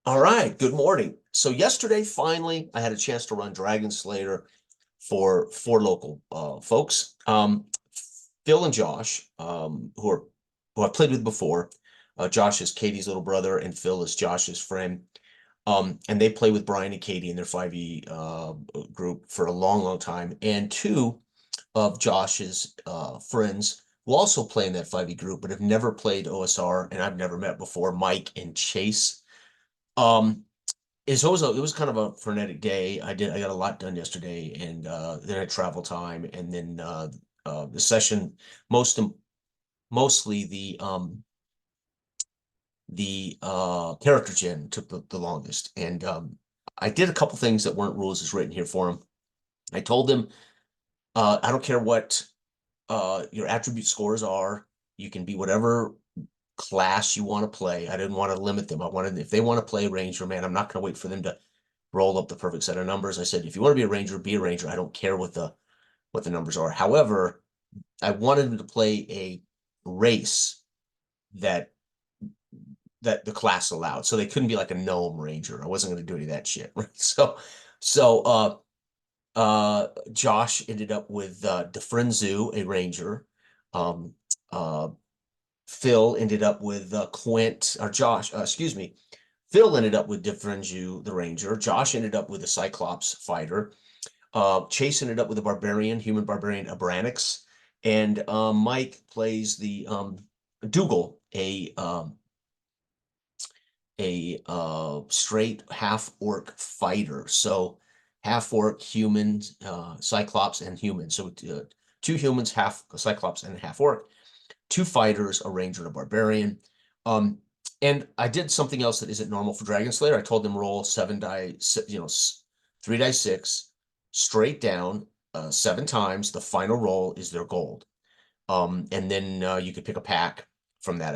All right, good morning. So yesterday, finally, I had a chance to run Dragonslayer for four local folks. Phil and Josh, who I've played with before. Josh is Katie's little brother, and Phil is Josh's friend. And they play with Brian and Katie in their 5e group for a long, long time. And two of Josh's friends who also play in that 5e group, but have never played OSR, and I've never met before, Mike and Chase. Um, it was kind of a frenetic day. I got a lot done yesterday, and then I had travel time, and then the session, most mostly the character gen took the longest, and I did a couple things that weren't rules as written here for them. I told them I don't care what your attribute scores are. You can be whatever class you want to play. I didn't want to limit them. I wanted, if they want to play Ranger, man, I'm not going to wait for them to roll up the perfect set of numbers. I said, if you want to be a Ranger, be a Ranger. I don't care what the numbers are. However, I wanted them to play a race that the class allowed. So they couldn't be like a gnome Ranger. I wasn't going to do any of that shit. Right. Josh ended up with DeFrenzu, a Ranger. Um, uh, Phil ended up with Quint, or Josh, excuse me. Phil ended up with DeFrenzu, the Ranger. Josh ended up with the Cyclops fighter. Chase ended up with a barbarian, human barbarian Abranix. And Mike plays the Dougal, a straight half orc fighter. So half orc, human, Cyclops, and human. So two humans, half Cyclops, and half orc. Two fighters, a ranger and a barbarian. And I did something else that isn't normal for Dragonslayer. I told them roll 3 dice 6 straight down 7 times. The final roll is their gold. And then you could pick a pack from that.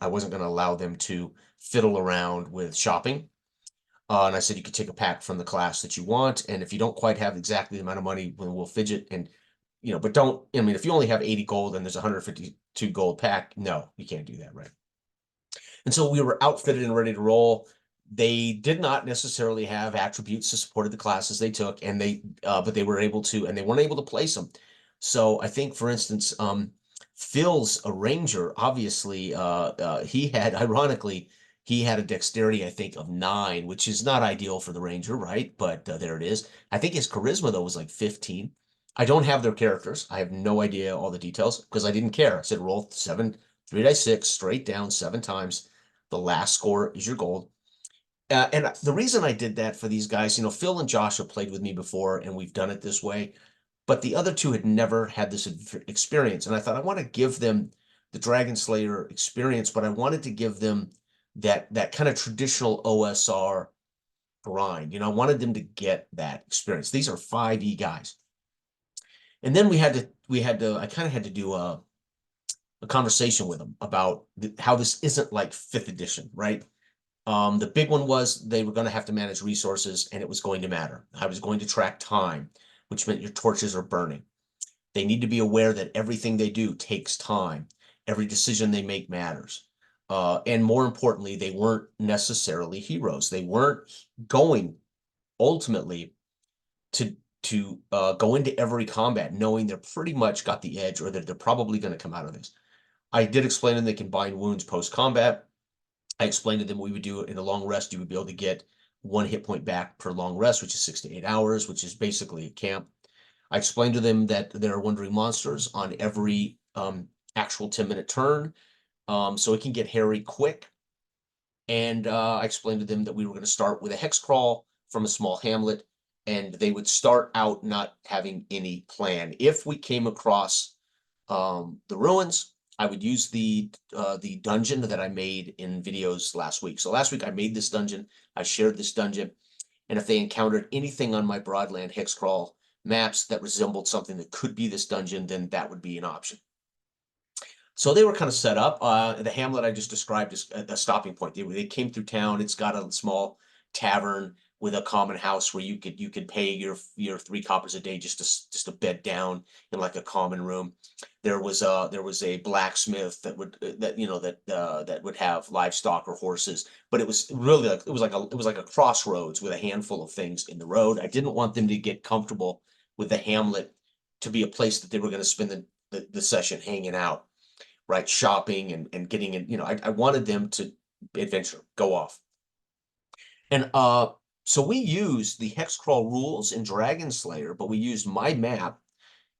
I wasn't going to allow them to fiddle around with shopping. And I said you could take a pack from the class that you want. And if you don't quite have exactly the amount of money, we'll fidget and but don't, I mean, if you only have 80 gold and there's 152 gold pack, no, you can't do that, right? And so we were outfitted and ready to roll. They did not necessarily have attributes to support the classes they took, and but they were able to, and they weren't able to place them. So I think, for instance, Phil's a ranger. Obviously, ironically, he had a dexterity, I think, of 9, which is not ideal for the ranger, right? But there it is. I think his charisma, though, was like 15. I don't have their characters. I have no idea all the details because I didn't care. I said roll 3 dice 6 straight down 7 times. The last score is your gold. And the reason I did that for these guys, Phil and Josh have played with me before, and we've done it this way. But the other two had never had this experience. And I thought I want to give them the Dragon Slayer experience, but I wanted to give them that kind of traditional OSR grind. I wanted them to get that experience. These are 5e guys. And then I kind of had to do a conversation with them about how this isn't like 5th edition, right? The big one was they were going to have to manage resources, and it was going to matter. I was going to track time, which meant your torches are burning. They need to be aware that everything they do takes time. Every decision they make matters. And more importantly, they weren't necessarily heroes. They weren't going ultimately to go into every combat knowing they're pretty much got the edge, or that they're probably going to come out of this. I did explain to them they can bind wounds post-combat. I explained to them we would do it in a long rest. You would be able to get 1 hit point back per long rest, which is 6 to 8 hours, which is basically a camp. I explained to them that there are wandering monsters on every actual 10-minute turn, so it can get hairy quick. And I explained to them that we were going to start with a hex crawl from a small hamlet, and they would start out not having any plan. If we came across the ruins, I would use the dungeon that I made in videos last week. So last week I made this dungeon, I shared this dungeon, and if they encountered anything on my Broadland Hexcrawl maps that resembled something that could be this dungeon, then that would be an option. So they were kind of set up. The hamlet I just described is a stopping point. They came through town. It's got a small tavern with a common house where you could pay your 3 coppers a day just to bed down in like a common room. There was a blacksmith that would that would have livestock or horses, but it was really like it was like a crossroads with a handful of things in the road. I didn't want them to get comfortable with the hamlet to be a place that they were going to spend the session hanging out, right? Shopping and getting in, I wanted them to adventure, go off. And so we used the hex crawl rules in Dragonslayer, but we used my map.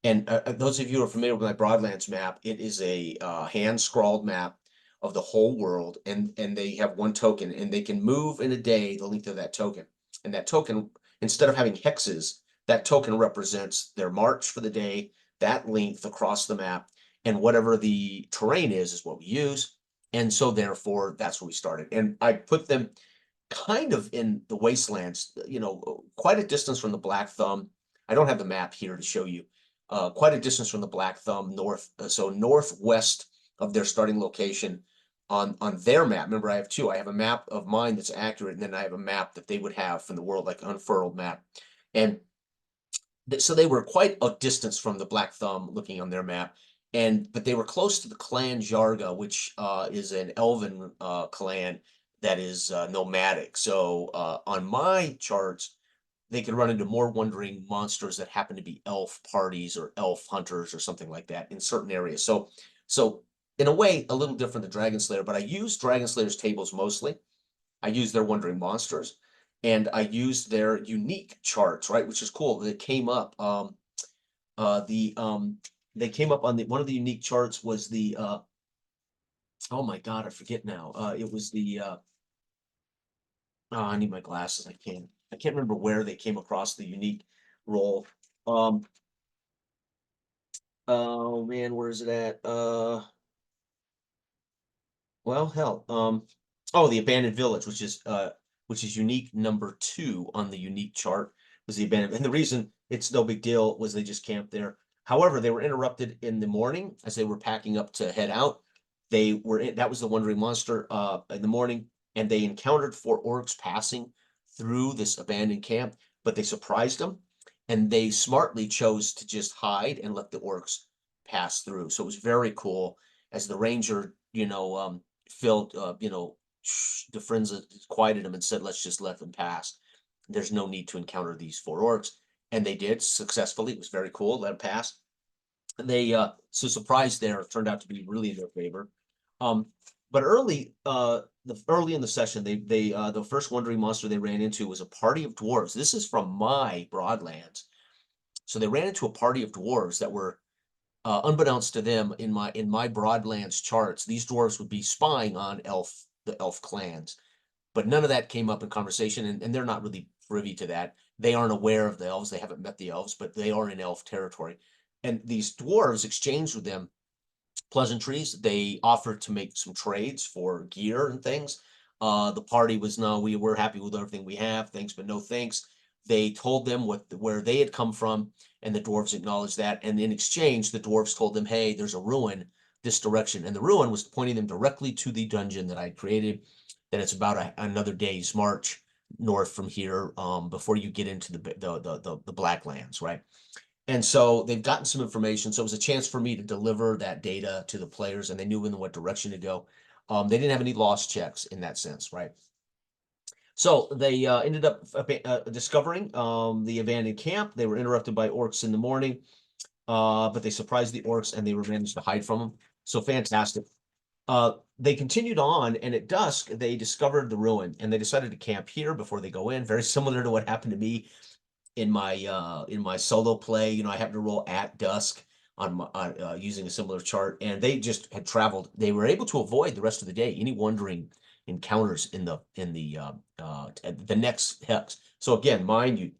And those of you who are familiar with my Broadlands map, it is a hand scrawled map of the whole world, and they have one token, and they can move in a day the length of that token. And that token, instead of having hexes, that token represents their march for the day, that length across the map, and whatever the terrain is what we use. And so therefore, that's where we started. And I put them kind of in the wastelands, quite a distance from the Black Thumb. I don't have the map here to show you. Quite a distance from the Black Thumb, so northwest of their starting location on their map. Remember, I have two. I have a map of mine that's accurate, and then I have a map that they would have from the world, like an unfurled map. And so they were quite a distance from the Black Thumb looking on their map. But they were close to the clan Jarga, which is an elven clan that is nomadic. So on my charts, they could run into more wandering monsters that happen to be elf parties or elf hunters or something like that in certain areas. So in a way, a little different than Dragonslayer, but I use Dragonslayer's tables mostly. I use their wandering monsters, and I use their unique charts, right? Which is cool. They came up. They came up on one of the unique charts was the oh my God, I forget now. It was the oh, I need my glasses. I can't remember where they came across the unique role. Um, oh man, where is it at? Well, hell. Oh, the abandoned village, which is unique number 2 on the unique chart, was the abandoned. And the reason it's no big deal was they just camped there. However, they were interrupted in the morning as they were packing up to head out. That was the wandering monster in the morning, and they encountered 4 orcs passing through this abandoned camp, but they surprised them, and they smartly chose to just hide and let the orcs pass through. So it was very cool as the ranger, Phil, the friends quieted him and said, let's just let them pass. There's no need to encounter these 4 orcs. And they did successfully. It was very cool. Let them pass. And so surprise there turned out to be really in their favor. But early in the session, the first wandering monster they ran into was a party of dwarves. This is from my Broadlands. So they ran into a party of dwarves that were unbeknownst to them in my Broadlands charts, these dwarves would be spying on the elf clans, but none of that came up in conversation, and they're not really privy to that. They aren't aware of the elves. They haven't met the elves, but they are in elf territory. And these dwarves exchanged with them pleasantries. They offered to make some trades for gear and things. The party was, no, we're happy with everything we have. Thanks, but no thanks. They told them where they had come from, and the dwarves acknowledged that. And in exchange, the dwarves told them, hey, there's a ruin this direction. And the ruin was pointing them directly to the dungeon that I created, that it's about another day's march north from here before you get into the Blacklands, right? And so they've gotten some information. So it was a chance for me to deliver that data to the players, and they knew in what direction to go. They didn't have any lost checks in that sense, right? So they ended up discovering the abandoned camp. They were interrupted by orcs in the morning, but they surprised the orcs, and they were managed to hide from them. So fantastic. They continued on, and at dusk, they discovered the ruin, and they decided to camp here before they go in. Very similar to what happened to me in my solo play. I happened to roll at dusk on using a similar chart, and they just had traveled. They were able to avoid the rest of the day any wandering encounters in the next hex. So again, mine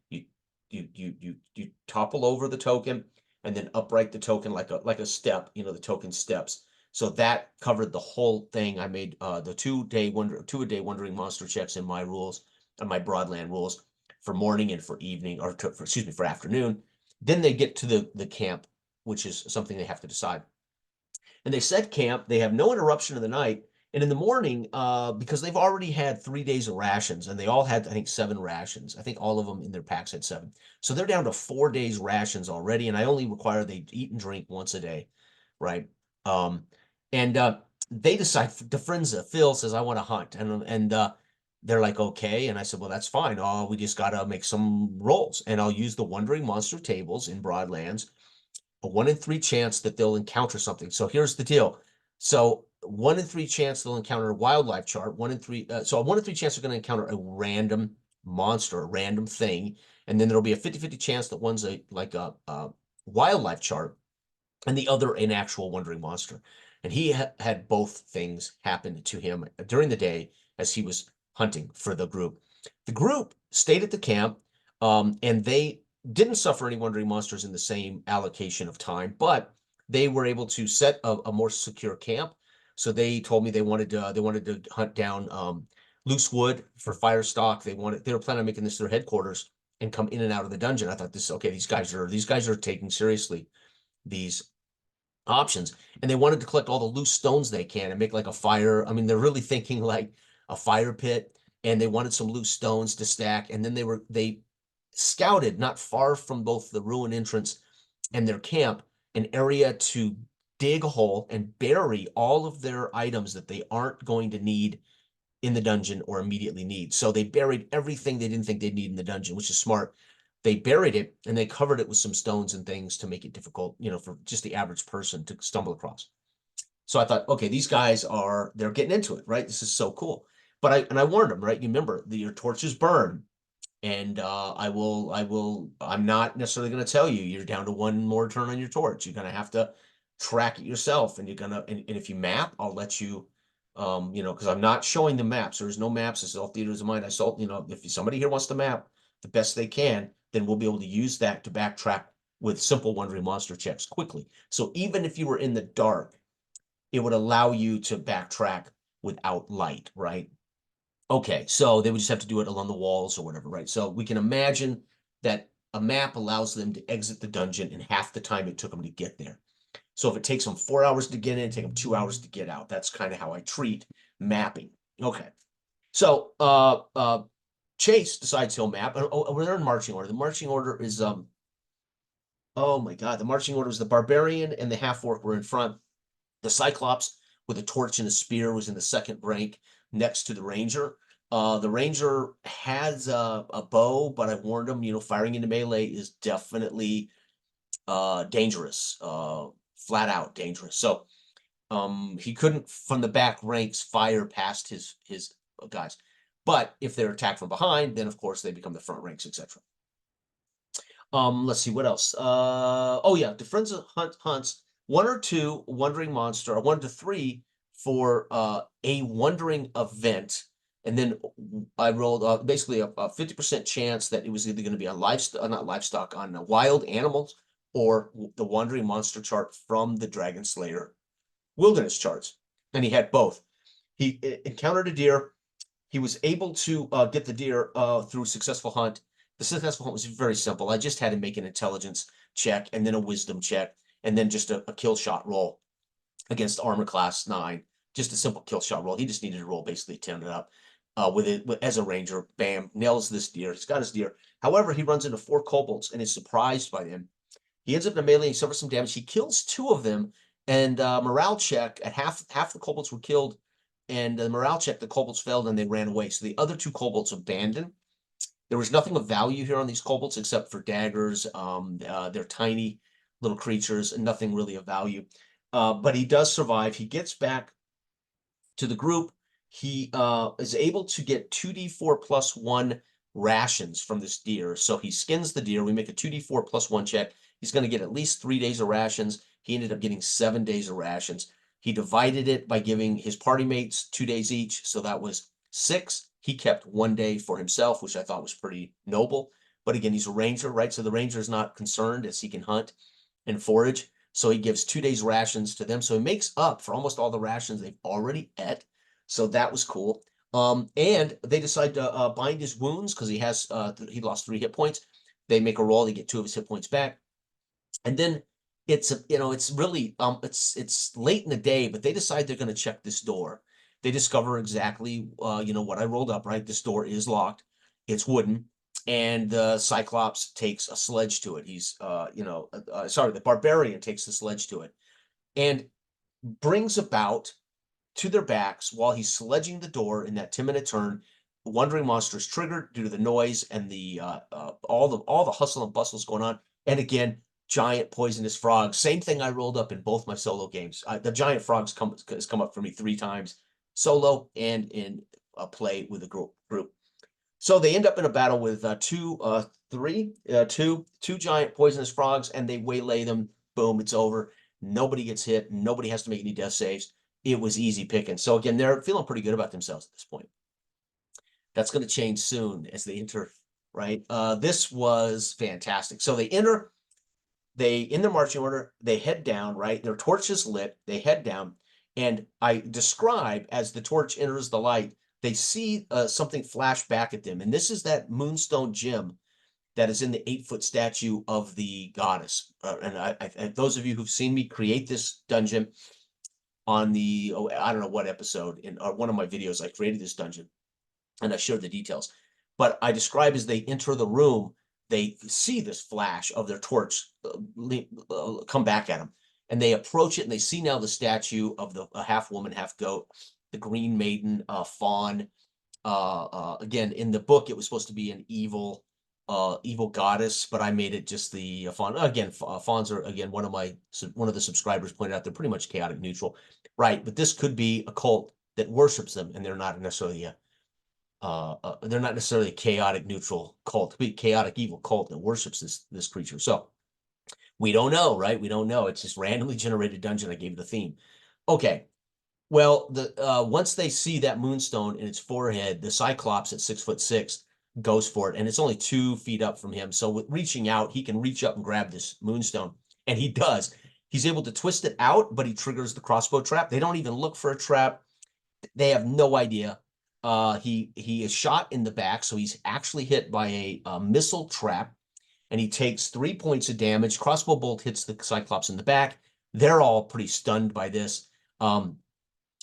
you topple over the token and then upright the token like a step. The token steps. So that covered the whole thing. I made the 2-a-day wandering monster checks in my rules, on my Broadland rules, for morning and for evening, or for afternoon. Then they get to the camp, which is something they have to decide. And they set camp. They have no interruption of the night, And in the morning, because they've already had 3 days of rations, and they all had, I think, 7 rations. I think all of them in their packs had 7. So they're down to 4 days rations already, and I only require they eat and drink once a day, right? Um, and they decide, DeFrenza, Phil says, I want to hunt. And they're like, okay. And I said, well, that's fine. Oh, we just got to make some rolls. And I'll use the Wandering Monster tables in Broadlands, a 1 in 3 chance that they'll encounter something. So here's the deal. So 1 in 3 chance they'll encounter a wildlife chart. 1 in 3. So a 1 in 3 chance they're going to encounter a random monster, a random thing. And then there'll be a 50-50 chance that one's a wildlife chart and the other an actual wandering monster. And he had both things happen to him during the day as he was hunting for the group. The group stayed at the camp, and they didn't suffer any wandering monsters in the same allocation of time, but they were able to set a more secure camp. So they told me they wanted to hunt down loose wood for fire stock. They were planning on making this their headquarters and come in and out of the dungeon. I thought these guys are taking seriously these options, and they wanted to collect all the loose stones they can and make like a fire. I mean, they're really thinking like a fire pit, and they wanted some loose stones to stack. And then they scouted not far from both the ruin entrance and their camp an area to dig a hole and bury all of their items that they aren't going to need in the dungeon or immediately need. So they buried everything they didn't think they'd need in the dungeon, which is smart. They buried it and they covered it with some stones and things to make it difficult, for just the average person to stumble across. So I thought, okay, these guys they're getting into it, right? This is so cool. But I warned them, right? You remember your torches burn. And I'm not necessarily going to tell you you're down to 1 more turn on your torch. You're going to have to track it yourself. And and if you map, I'll let you, because I'm not showing the maps. There's no maps. It's all theaters of mind. If somebody here wants to map the best they can, then we'll be able to use that to backtrack with simple wandering monster checks quickly. So even if you were in the dark, it would allow you to backtrack without light, right? Okay, so they would just have to do it along the walls or whatever, right? So we can imagine that a map allows them to exit the dungeon in half the time it took them to get there. So if it takes them 4 hours to get in, take them 2 hours to get out. That's kind of how I treat mapping. Okay. So Chase decides he'll map. We're in marching order. The marching order is oh my God, the marching order was the barbarian and the half-orc were in front. The Cyclops with a torch and a spear was in the second rank next to the Ranger. The Ranger has a bow, but I warned him, firing into melee is definitely dangerous, flat out dangerous. So he couldn't, from the back ranks, fire past his guys. But if they're attacked from behind, then of course they become the front ranks, etc. Let's see what else. Oh yeah, DeFrenza hunts 1 or 2 wandering monster, or 1 to 3 for a wandering event, and then I rolled basically a 50% chance that it was either going to be on not livestock, on wild animals, or the wandering monster chart from the Dragonslayer wilderness charts, and he had both. He encountered a deer. He was able to get the deer through successful hunt. The successful hunt was very simple. I just had him make an intelligence check and then a wisdom check and then just a kill shot roll against armor class 9. Just a simple kill shot roll. He just needed to roll basically 10 it up as a ranger. Bam, nails this deer. He's got his deer. However, he runs into 4 kobolds and is surprised by them. He ends up in a melee. He suffers some damage. He kills 2 of them, and morale check at half the kobolds were killed, and the morale check, the kobolds failed and they ran away. So the other 2 kobolds abandoned. There was nothing of value here on these kobolds except for daggers. They're tiny little creatures and nothing really of value. But he does survive. He gets back to the group. He is able to get 2d4 plus 1 rations from this deer. So he skins the deer. We make a 2d4 plus 1 check. He's going to get at least 3 days of rations. He ended up getting 7 days of rations. He divided it by giving his party mates 2 days each. So that was 6. He kept 1 day for himself, which I thought was pretty noble. But again, he's a ranger, right? So the ranger is not concerned as he can hunt and forage. So he gives 2 days rations to them. So he makes up for almost all the rations they've already ate. So that was cool. And they decide to bind his wounds because he lost 3 hit points. They make a roll. They get 2 of his hit points back. And then it's really it's late in the day, but they decide they're going to check this door. they discover exactly, you know, what I rolled up, right? This door is locked. It's wooden. And the Cyclops takes a sledge to it. He's, sorry, the Barbarian takes the sledge to it and brings about to their backs while he's sledging the door in that 10-minute turn. The Wandering Monster is triggered due to the noise and the all the hustle and bustle is going on. And again, giant poisonous frogs. Same thing I rolled up in both my solo games. The giant frogs has come up for me 3 times, solo and in a play with a group. So they end up in a battle with two giant poisonous frogs, and they waylay them. Boom, it's over. Nobody gets hit. Nobody has to make any death saves. It was easy picking. So again, they're feeling pretty good about themselves at this point. That's going to change soon as they enter, right? This was fantastic. So they enter, in their marching order, they head down, right? Their torch is lit. They head down, and I describe as the torch enters the light, they see something flash back at them. And this is that moonstone gem that is in the 8-foot statue of the goddess. And those of you who've seen me create this dungeon on the, I don't know what episode, in one of my videos, I created this dungeon and I showed the details. But I describe as they enter the room, they see this flash of their torch come back at them. And they approach it and they see now the statue of the half woman, half goat, the green maiden, fawn. Again, in the book, it was supposed to be an evil goddess, but I made it just the fawn. Again, fawns are, again, one of the subscribers pointed out they're pretty much chaotic neutral, right? But this could be a cult that worships them, and they're not necessarily a chaotic neutral cult. It could be a chaotic evil cult that worships this creature. So we don't know, right? We don't know. It's just randomly generated dungeon. I gave the theme. Okay. Well, once they see that moonstone in its forehead, the Cyclops at 6'6" goes for it, and it's only 2 feet up from him. So with reaching out, he can reach up and grab this moonstone, and he does. He's able to twist it out, but he triggers the crossbow trap. They don't even look for a trap. They have no idea. He is shot in the back, so he's actually hit by a missile trap, and he takes 3 points of damage. Crossbow bolt hits the Cyclops in the back. They're all pretty stunned by this.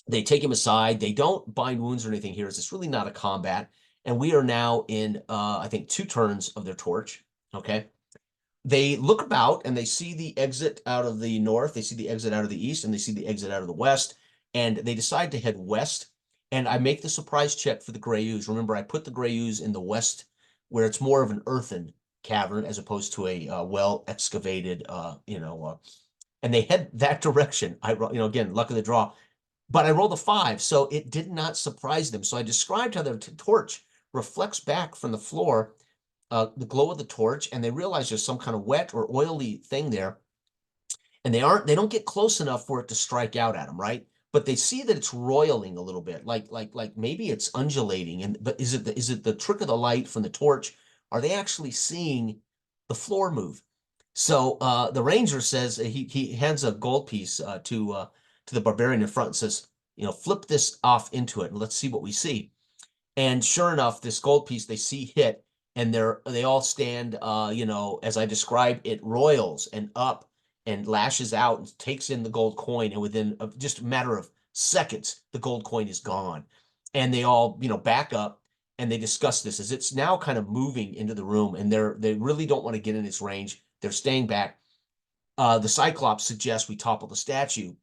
They take him aside. They don't bind wounds or anything here. It's really not a combat. And we are now in, I think, 2 turns of their torch. Okay. They look about and they see the exit out of the north. They see the exit out of the east, and they see the exit out of the west. And they decide to head west. And I make the surprise check for the gray ooze. Remember, I put the gray ooze in the west, where it's more of an earthen cavern as opposed to a well excavated, and they head that direction. Again, luck of the draw. But I rolled a 5, so it did not surprise them. So I described how their torch reflects back from the floor, the glow of the torch, and they realize there's some kind of wet or oily thing there. And they don't get close enough for it to strike out at them, right? But they see that it's roiling a little bit, like maybe it's undulating. But is it the trick of the light from the torch? Are they actually seeing the floor move? So the ranger says, he hands a gold piece to the barbarian in front and says, flip this off into it and let's see what we see. And sure enough, this gold piece they see hit, and they all stand, as I described, it roils and up and lashes out and takes in the gold coin. And within just a matter of seconds, the gold coin is gone. And they all, back up and they discuss this as it's now kind of moving into the room, and they really don't want to get in its range. They're staying back. The Cyclops suggests we topple the statue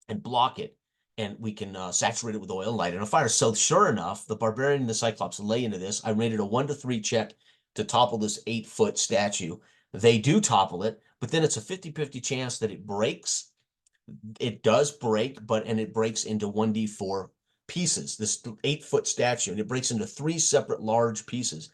and block it, and we can saturate it with oil and light it on fire. So sure enough, the barbarian and the Cyclops lay into this. I rated a 1 to 3 check to topple this 8-foot statue. They do topple it, but then it's a 50-50 chance that it breaks. It does break, and it breaks into 1d4 pieces, this 8-foot statue, and it breaks into 3 separate large pieces.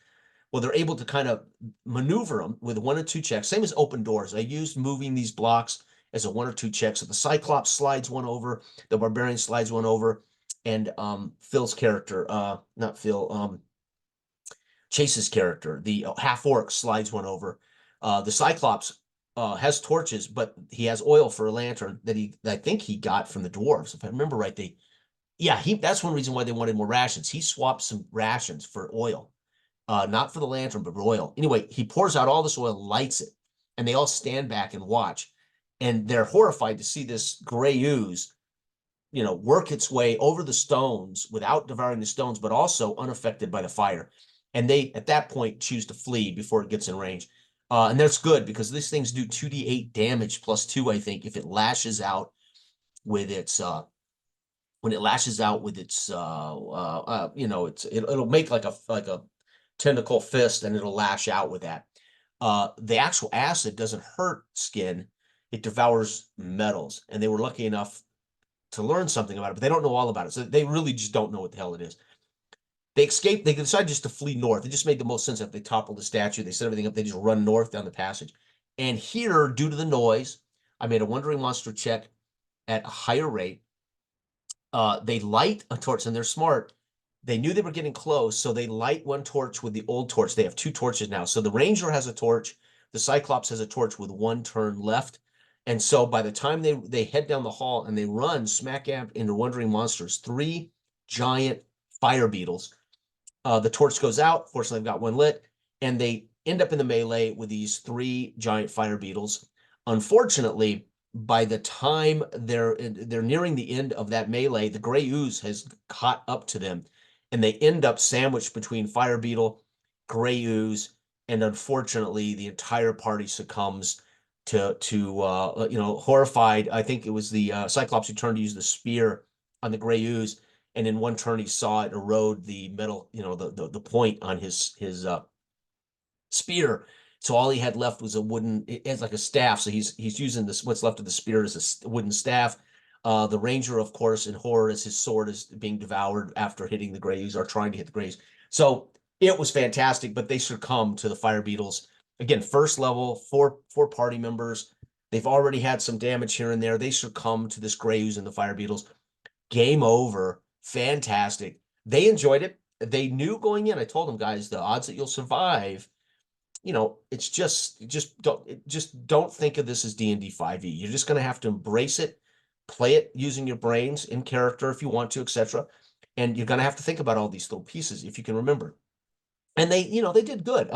Well, they're able to kind of maneuver them with 1 or 2 checks, same as open doors. I used moving these blocks as a 1 or 2 check. So the Cyclops slides one over, the Barbarian slides one over, and Phil's character, not Phil, Chase's character, the half-orc, slides one over. The Cyclops has torches, but he has oil for a lantern that I think he got from the dwarves. If I remember right, that's one reason why they wanted more rations. He swapped some rations for oil, not for the lantern, but oil. Anyway, he pours out all this oil, lights it, and they all stand back and watch. And they're horrified to see this gray ooze work its way over the stones without devouring the stones, but also unaffected by the fire. And they, at that point, choose to flee before it gets in range. And that's good because these things do 2d8 damage plus 2, I think, if it lashes out with its when it lashes out with its it'll make like a tentacle fist, and it'll lash out with that. The actual acid doesn't hurt skin, it devours metals. And they were lucky enough to learn something about it, but they don't know all about it. So they really just don't know what the hell it is. They escaped, they decided just to flee north. It just made the most sense. If they toppled the statue, they set everything up, they just run north down the passage. And here, due to the noise, I made a wandering monster check at a higher rate. They light a torch, and they're smart. They knew they were getting close, so they light one torch with the old torch. They have 2 torches now. So the ranger has a torch, the Cyclops has a torch with 1 turn left. And so by the time they head down the hall and they run smack dab into Wandering Monsters, 3 giant fire beetles. The torch goes out. Fortunately, they've got 1 lit, and they end up in the melee with these 3 giant fire beetles. Unfortunately, by the time they're nearing the end of that melee, the gray ooze has caught up to them, and they end up sandwiched between fire beetle, gray ooze, and unfortunately, the entire party succumbs to horrified. I think it was the Cyclops who turned to use the spear on the gray ooze, and in 1 turn he saw it erode the metal, the point on his spear. So all he had left was a wooden, it's like a staff. So he's using this, what's left of the spear as a wooden staff. The ranger, of course, in horror, as his sword is being devoured after hitting the grays, or trying to hit the grays. So it was fantastic, but they succumb to the fire beetles. Again, first level, four party members. They've already had some damage here and there. They succumb to this gray ooze and the fire beetles. Game over. Fantastic. They enjoyed it. They knew going in. I told them, guys, the odds that you'll survive, it's just don't think of this as D&D 5e. You're just going to have to embrace it, play it using your brains in character if you want to, etc. And you're going to have to think about all these little pieces if you can remember. And they did good.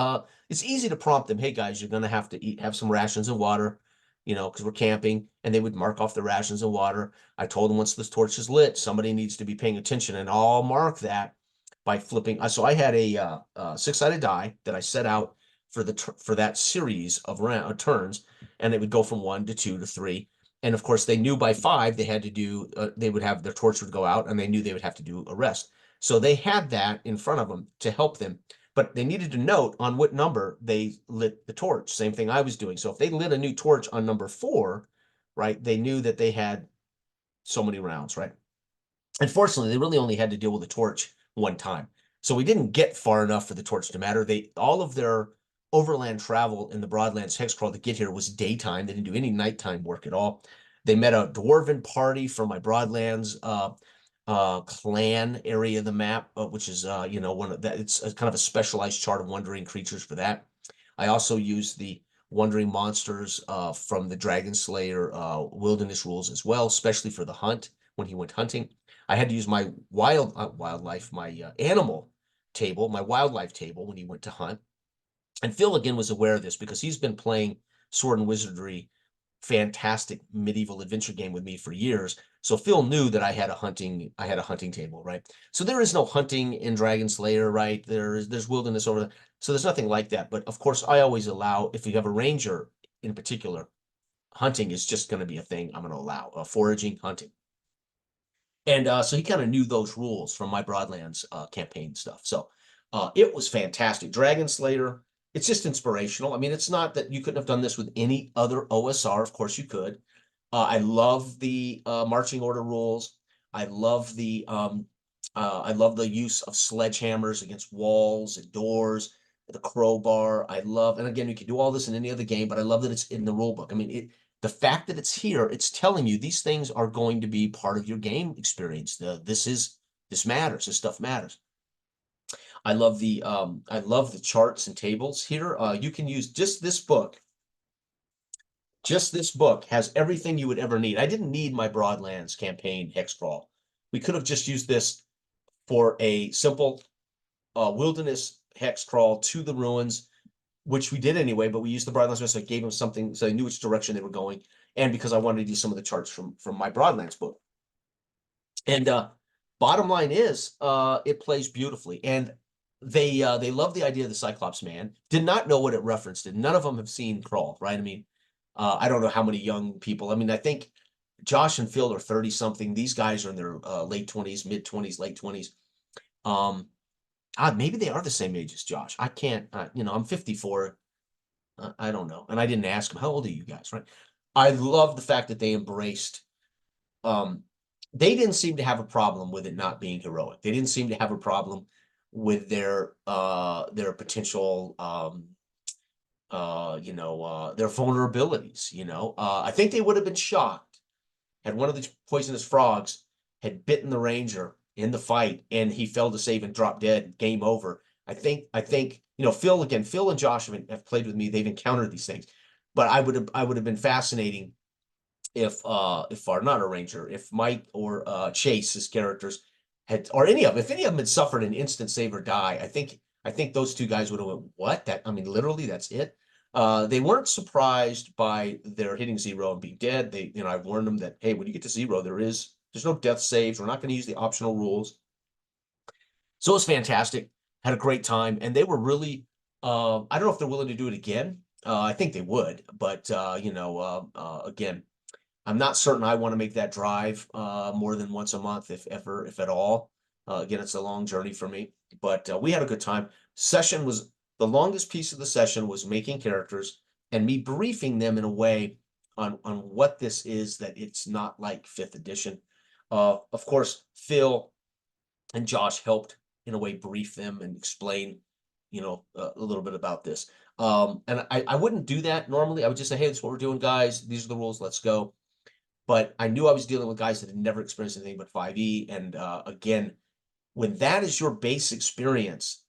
It's easy to prompt them, hey guys, you're going to have to have some rations and water, because we're camping, and they would mark off the rations and water. I told them, once this torch is lit, somebody needs to be paying attention, and I'll mark that by flipping. So I had a 6-sided die that I set out for that series of turns, and it would go from 1 to 2 to 3. And of course, they knew by 5 they had to do. They would have their torch would go out, and they knew they would have to do a rest. So they had that in front of them to help them. But they needed to note on what number they lit the torch. Same thing I was doing. So if they lit a new torch on number 4, right, they knew that they had so many rounds, right? Unfortunately, they really only had to deal with the torch 1 time. So we didn't get far enough for the torch to matter. All of their overland travel in the Broadlands hex crawl to get here was daytime. They didn't do any nighttime work at all. They met a dwarven party from my Broadlands clan area of the map, which is one of that. It's a kind of a specialized chart of wandering creatures for that. I also used the wandering monsters from the Dragonslayer wilderness rules as well, especially for the hunt when he went hunting. I had to use my animal table, my wildlife table when he went to hunt. And Phil again was aware of this because he's been playing Sword and Wizardry, fantastic medieval adventure game with me for years. So Phil knew that I had a hunting table, right? So there is no hunting in Dragonslayer, right? There's wilderness over there. So there's nothing like that. But of course, I always allow, if you have a ranger in particular, hunting is just going to be a thing I'm going to allow, foraging, hunting. And so he kind of knew those rules from my Broadlands campaign stuff. So it was fantastic. Dragonslayer, it's just inspirational. I mean, it's not that you couldn't have done this with any other OSR. Of course you could. I love the marching order rules. I love the use of sledgehammers against walls and doors, the crowbar. And again, you can do all this in any other game, but I love that it's in the rule book. I mean, the fact that it's here, it's telling you these things are going to be part of your game experience. This matters. This stuff matters. I love the charts and tables here. You can use just this book. Just this book has everything you would ever need. I didn't need my Broadlands campaign hex crawl. We could have just used this for a simple wilderness hex crawl to the ruins, which we did anyway, but we used the Broadlands, so I gave them something so they knew which direction they were going. And because I wanted to use some of the charts from my Broadlands book. And bottom line is, it plays beautifully. And they love the idea of the Cyclops Man. Did not know what it referenced, and none of them have seen Crawl, right? I mean, I don't know how many young people. I mean, I think Josh and Phil are 30 something. These guys are in their late 20s, mid 20s, late 20s. Um, maybe they are the same age as Josh. I can't, I'm 54. I don't know. And I didn't ask them, how old are you guys, right? I love the fact that they embraced, um, they didn't seem to have a problem with it not being heroic. They didn't seem to have a problem with their potential, their vulnerabilities, I think they would have been shocked had one of the poisonous frogs had bitten the ranger in the fight and he fell to save and dropped dead, game over. I think, Phil and Josh have played with me. They've encountered these things, but I would have been fascinating if our not a ranger, if Mike or Chase's characters had, or if any of them had suffered an instant save or die, I think those two guys would have went, what? That, I mean, literally, that's it. They weren't surprised by their hitting zero and being dead. I've warned them that, hey, when you get to zero, there's no death saves. We're not going to use the optional rules. So it was fantastic. Had a great time, and they were really. I don't know if they're willing to do it again. I think they would, but again, I'm not certain I want to make that drive more than once a month, if ever, if at all. Again, it's a long journey for me, but we had a good time. Session was the longest piece of the session was making characters and me briefing them in a way on what this is, that it's not like fifth edition. Of course, Phil and Josh helped in a way brief them and explain, a little bit about this. And I wouldn't do that normally. I would just say, hey, this is what we're doing, guys. These are the rules. Let's go. But I knew I was dealing with guys that had never experienced anything but 5e. And again, when that is your base experience,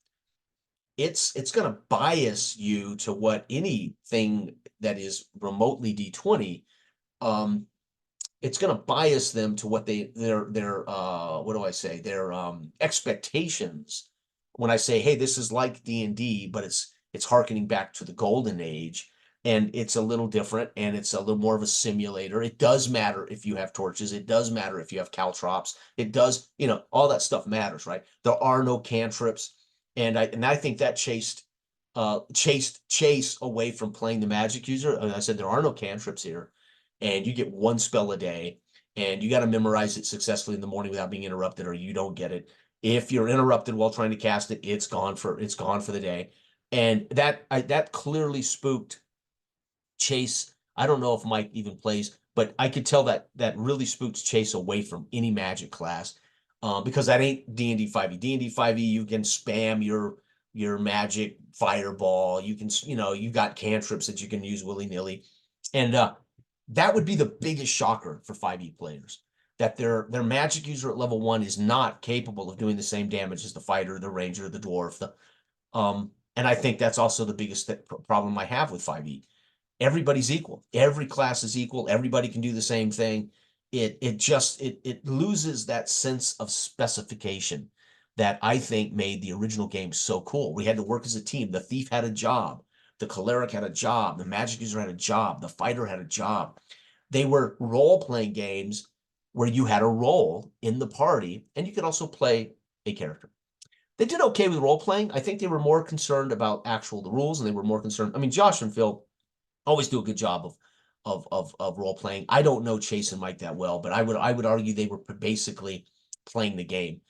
it's going to bias you to what anything that is remotely D20. Um, it's going to bias them to what their what do I say, their expectations. When I say, hey, this is like D&D, but it's harkening back to the golden age, and it's a little different, and it's a little more of a simulator. It does matter if you have torches. It does matter if you have caltrops. It does, all that stuff matters, right? There are no cantrips, and I think that chased Chase away from playing the magic user. And I said there are no cantrips here, and you get one spell a day, and you got to memorize it successfully in the morning without being interrupted, or you don't get it. If you're interrupted while trying to cast it, it's gone for the day. And that clearly spooked Chase. I don't know if Mike even plays, but I could tell that really spooked Chase away from any magic class, because that ain't D&D 5e. D&D 5e, you can spam your magic fireball. You can, you got cantrips that you can use willy-nilly. And that would be the biggest shocker for 5e players, that their magic user at level 1 is not capable of doing the same damage as the fighter, the ranger, the dwarf. And I think that's also the biggest problem I have with 5e. Everybody's equal. Every class is equal. Everybody can do the same thing. It loses that sense of specification that I think made the original game so cool. We had to work as a team. The thief had a job. The cleric had a job. The magic user had a job. The fighter had a job. They were role-playing games where you had a role in the party, and you could also play a character. They did okay with role-playing. I think they were more concerned about the rules, and they were more concerned. I mean, Josh and Phil always do a good job of role playing. I don't know Chase and Mike that well, but I would argue they were basically playing the game.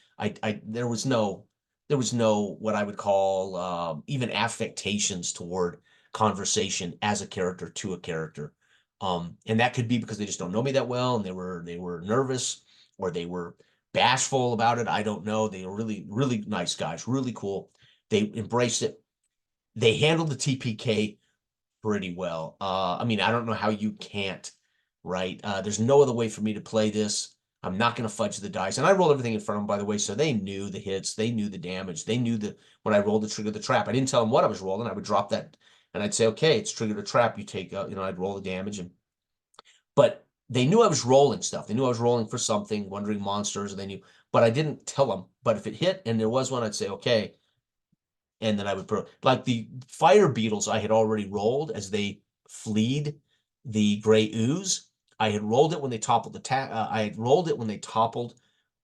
There was no what I would call even affectations toward conversation as a character to a character. And that could be because they just don't know me that well, and they were nervous, or they were bashful about it. I don't know. They were really, really nice guys, really cool. They embraced it. They handled the TPK pretty well. I mean, I don't know how you can't, right? There's no other way for me to play this. I'm not going to fudge the dice. And I rolled everything in front of them, by the way, so they knew the hits. They knew the damage. They knew that when I rolled the trigger the trap. I didn't tell them what I was rolling. I would drop that, and I'd say, okay, it's triggered a trap. You take, I'd roll the damage. But they knew I was rolling stuff. They knew I was rolling for something, wandering monsters, and they knew. But I didn't tell them. But if it hit and there was one, I'd say, okay, and then I would put, like, the fire beetles I had already rolled as they fleed the gray ooze. I had rolled it when they toppled I had rolled it when they toppled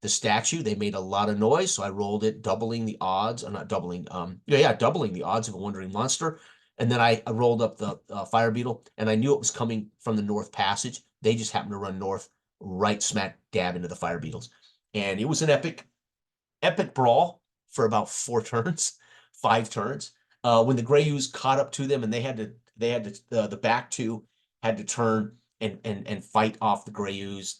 the statue. They made a lot of noise, so I rolled it, doubling the odds, or not doubling, doubling the odds of a wandering monster. And then I rolled up the fire beetle, and I knew it was coming from the North Passage. They just happened to run north, right smack dab into the fire beetles. And it was an epic brawl for about 4 turns, 5 turns. When the Grey Ooze caught up to them, and the back two had to turn and fight off the Grey Ooze.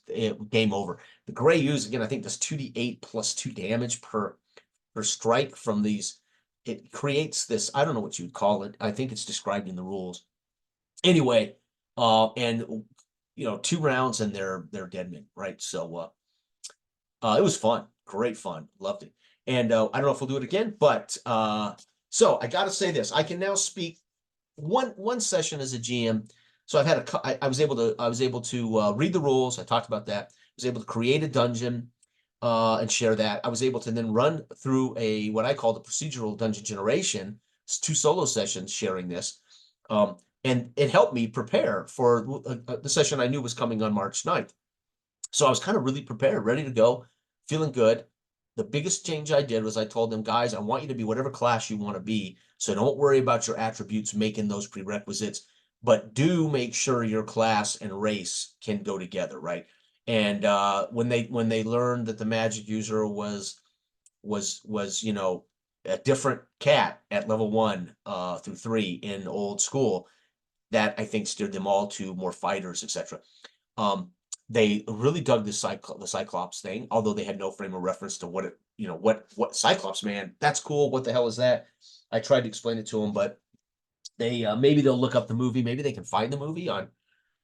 Game over. The Grey Ooze, again, I think does 2d8 plus 2 damage per strike from these. It creates this, I don't know what you'd call it. I think it's described in the rules. Anyway, and 2 rounds and they're dead men, right? So it was fun, great fun, loved it. And I don't know if we'll do it again, but so I got to say this: I can now speak one session as a GM. So I've had I was able to read the rules. I talked about that. I was able to create a dungeon and share that. I was able to then run through what I call the procedural dungeon generation. It's 2 solo sessions sharing this. And it helped me prepare for the session I knew was coming on March 9th. So I was kind of really prepared, ready to go, feeling good. The biggest change I did was I told them, guys, I want you to be whatever class you want to be. So don't worry about your attributes making those prerequisites, but do make sure your class and race can go together, right? And when they learned that the magic user was a different cat at level 1 through 3 in old school, that I think steered them all to more fighters, etc. They really dug the Cyclops thing, although they had no frame of reference to what what Cyclops, man, that's cool. What the hell is that? I tried to explain it to them, but they maybe they'll look up the movie. Maybe they can find the movie on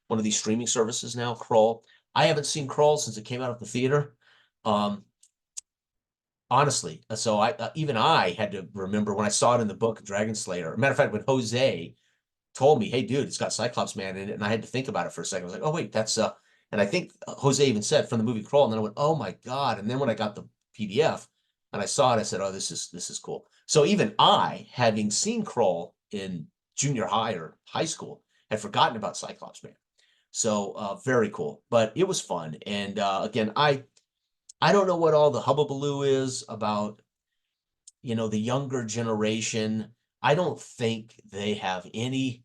one of these streaming services now. Crawl. I haven't seen Crawl since it came out of the theater. Honestly, so even I had to remember when I saw it in the book Dragonslayer. Matter of fact, when Jose told me, "Hey, dude, it's got Cyclops Man in it," and I had to think about it for a second. I was like, "Oh wait, that's." And I think Jose even said from the movie Crawl, and then I went, "Oh my god!" And then when I got the PDF and I saw it, I said, "Oh, this is cool." So even I, having seen Crawl in junior high or high school, had forgotten about Cyclops Man. So very cool, but it was fun. And again, I don't know what all the hubbubaloo is about, the younger generation. I don't think they have any.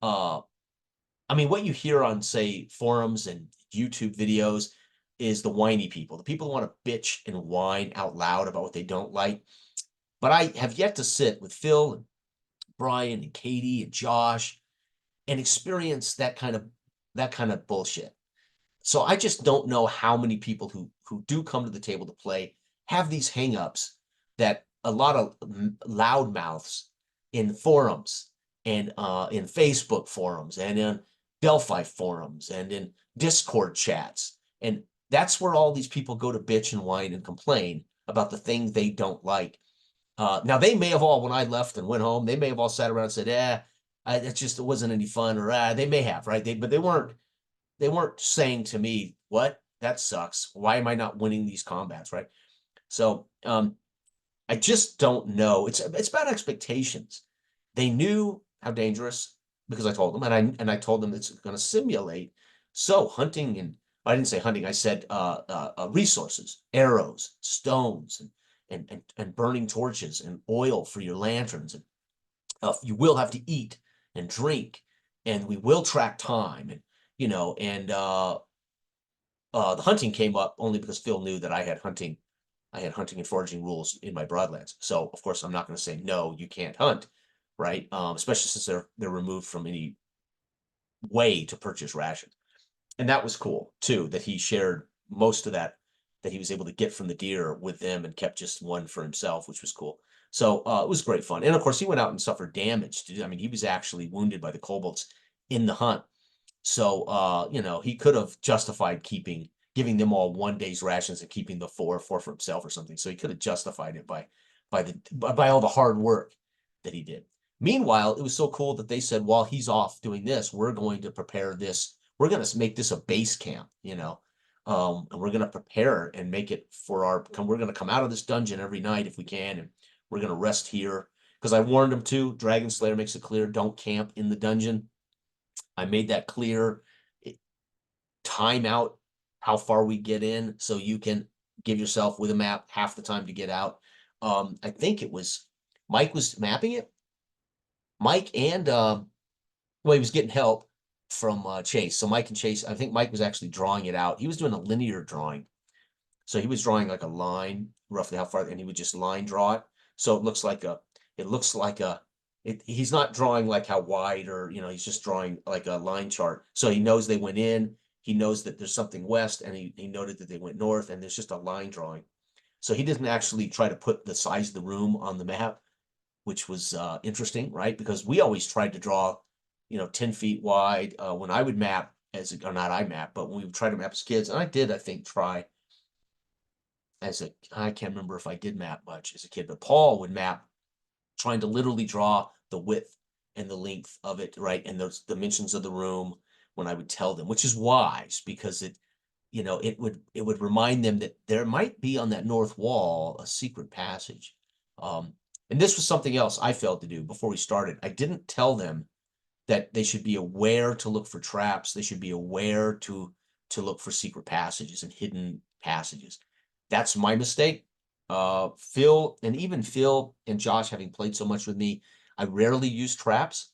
I mean, what you hear on, say, forums and YouTube videos is the whiny people, the people who want to bitch and whine out loud about what they don't like. But I have yet to sit with Phil and Brian and Katie and Josh and experience that kind of bullshit. So I just don't know how many people who do come to the table to play have these hangups that a lot of loudmouths in forums and in Facebook forums and in Delphi forums and in Discord chats. And that's where all these people go to bitch and whine and complain about the thing they don't like. Now they may have all, when I left and went home, they may have all sat around and said, it wasn't any fun, or they may have, right? But they weren't saying to me, what? That sucks. Why am I not winning these combats, right? So I just don't know. It's about expectations. They knew how dangerous because I told them, and I told them it's going to simulate. So hunting, and I didn't say hunting. I said resources, arrows, stones, and burning torches and oil for your lanterns. And you will have to eat and drink, and we will track time, and the hunting came up only because Phil knew that I had hunting and foraging rules in my Broadlands. So of course I'm not going to say no, you can't hunt, right? Especially since they're removed from any way to purchase rations. And that was cool too, that he shared most of that he was able to get from the deer with them and kept just one for himself, which was cool. So it was great fun. And of course he went out and suffered damage. I mean, he was actually wounded by the kobolds in the hunt. So he could have justified giving them all 1 day's rations and keeping the four for himself or something. So he could have justified it by all the hard work that he did. Meanwhile, it was so cool that they said, while he's off doing this, we're going to prepare this. We're going to make this a base camp, and we're going to prepare and make it we're going to come out of this dungeon every night if we can, and we're going to rest here. Because I warned him too. Dragonslayer makes it clear, don't camp in the dungeon. I made that clear. Time out how far we get in so you can give yourself with a map half the time to get out. I think it was Mike was mapping it. Mike and well, he was getting help from Chase. So Mike and Chase, I think Mike was actually drawing it out. He was doing a linear drawing. So he was drawing like a line, roughly how far, and he would just line draw it. So it looks like he's not drawing like how wide or, he's just drawing like a line chart. So he knows they went in, he knows that there's something west, and he noted that they went north, and there's just a line drawing. So he didn't actually try to put the size of the room on the map, which was interesting, right? Because we always tried to draw, 10 feet wide when I would map or not I map, but when we would try to map as kids, and I did, I think, try I can't remember if I did map much as a kid, but Paul would map trying to literally draw the width and the length of it, right? And those dimensions of the room when I would tell them, which is wise because it would remind them that there might be on that north wall a secret passage. And this was something else I failed to do before we started. I didn't tell them that they should be aware to look for traps. They should be aware to look for secret passages and hidden passages. That's my mistake. Phil and Josh, having played so much with me, I rarely use traps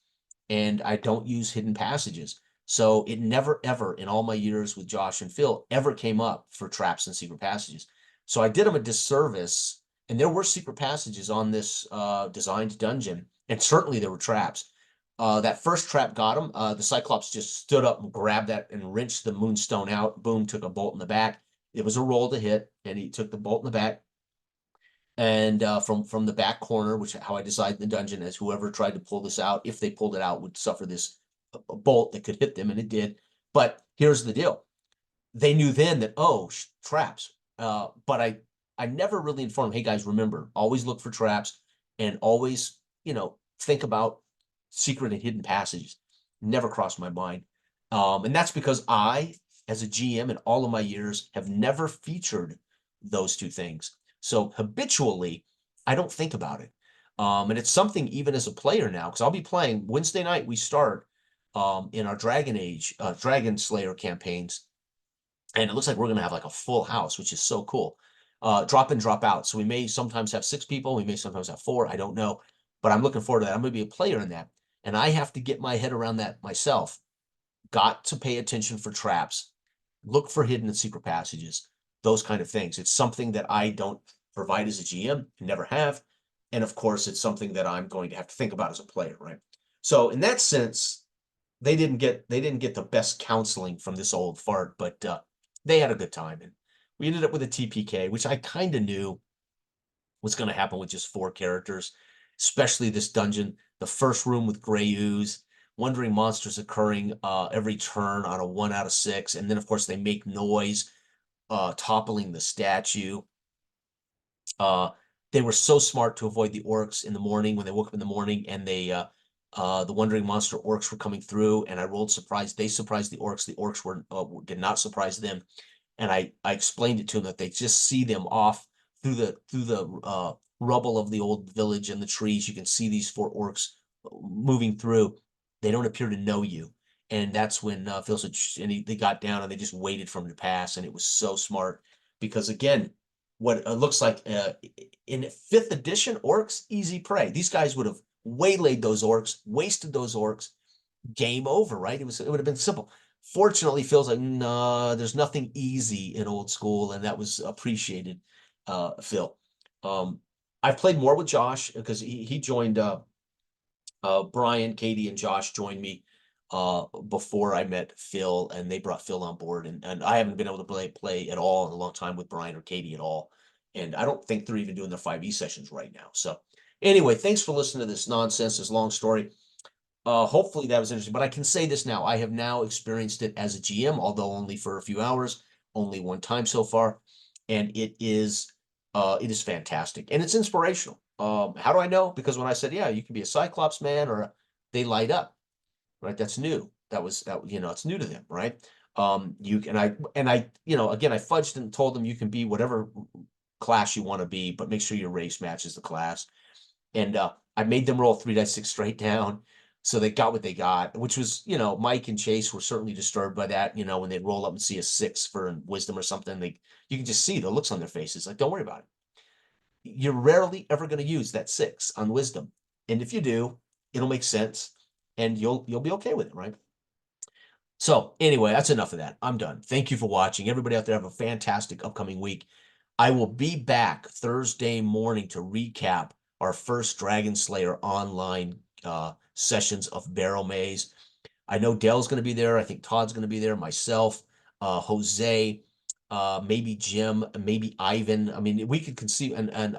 and I don't use hidden passages. So it never, ever in all my years with Josh and Phil ever came up for traps and secret passages. So I did them a disservice, and there were secret passages on this designed dungeon, and certainly there were traps. That first trap got him. The Cyclops just stood up and grabbed that and wrenched the moonstone out. Boom, took a bolt in the back. It was a roll to hit, and he took the bolt in the back. And from the back corner, which how I decided the dungeon is, whoever tried to pull this out, if they pulled it out, would suffer this bolt that could hit them, and it did. But here's the deal: they knew then that traps. But I never really informed them, hey guys, remember, always look for traps, and always think about secret and hidden passages. Never crossed my mind. And that's because I, as a GM in all of my years, have never featured those two things. So habitually, I don't think about it. And it's something even as a player now, because I'll be playing Wednesday night, we start in our Dragonslayer campaigns. And it looks like we're going to have like a full house, which is so cool. Drop in, drop out. So we may sometimes have 6 people. We may sometimes have 4. I don't know. But I'm looking forward to that. I'm going to be a player in that. And I have to get my head around that myself. Got to pay attention for traps. Look for hidden and secret passages. Those kind of things. It's something that I don't provide as a GM. Never have. And of course, it's something that I'm going to have to think about as a player, right? So in that sense, they didn't get the best counseling from this old fart, but they had a good time. And we ended up with a TPK, which I kind of knew was going to happen with just 4 characters, especially this dungeon. The first room with gray ooze, wandering monsters occurring every turn on a 1 out of 6. And then, of course, they make noise, toppling the statue. They were so smart to avoid the orcs in the morning when they woke up in the morning, and the wandering monster orcs were coming through, and I rolled surprise. They surprised the orcs. The orcs did not surprise them. And I explained it to them that they just see them off through the rubble of the old village and the trees. You can see these 4 orcs moving through. They don't appear to know you. And that's when Phil said, and they got down and they just waited for him to pass. And it was so smart because, again, what it looks like in 5th edition orcs, easy prey. These guys would have waylaid those orcs, wasted those orcs, game over, right? It would have been simple. Fortunately, Phil's like, no, there's nothing easy in old school, and that was appreciated, Phil. I've played more with Josh because he joined Brian, Katie, and Josh joined me before I met Phil, and they brought Phil on board, and I haven't been able to play at all in a long time with Brian or Katie at all. And I don't think they're even doing their 5e sessions right now. So anyway, thanks for listening to this nonsense, this long story. Hopefully that was interesting, but I can say this now. I have now experienced it as a GM, although only for a few hours, only one time so far. And it is fantastic and it's inspirational. How do I know? Because when I said, yeah, you can be a Cyclops man, or they light up, right? That's new. It's new to them, right? Again, I fudged and told them you can be whatever class you want to be, but make sure your race matches the class. And I made them roll 3 dice 6 straight down. So they got what they got, which was, Mike and Chase were certainly disturbed by that. When they roll up and see a 6 for wisdom or something, you can just see the looks on their faces. Like, don't worry about it. You're rarely ever going to use that 6 on wisdom, and if you do, it'll make sense, and you'll be okay with it, right? So anyway, that's enough of that. I'm done. Thank you for watching. Everybody out there have a fantastic upcoming week. I will be back Thursday morning to recap our first Dragonslayer online sessions of Barrel Maze. I know Dell's going to be there. I think Todd's going to be there. Myself, Jose, maybe Jim, maybe Ivan. I mean, we could conceive and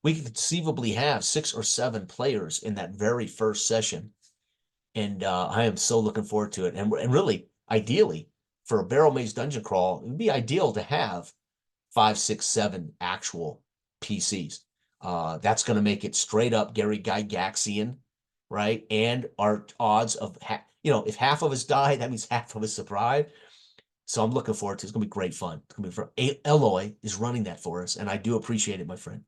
we could conceivably have 6 or 7 players in that very first session. And I am so looking forward to it. And really, ideally, for a Barrel Maze dungeon crawl, it would be ideal to have 5, 6, 7 actual PCs. That's going to make it straight up Gary Gygaxian, right? And our odds of, if half of us die, that means half of us survive. So I'm looking forward to it. It's going to be great fun. It's going to be fun. Eloy is running that for us, and I do appreciate it, my friend.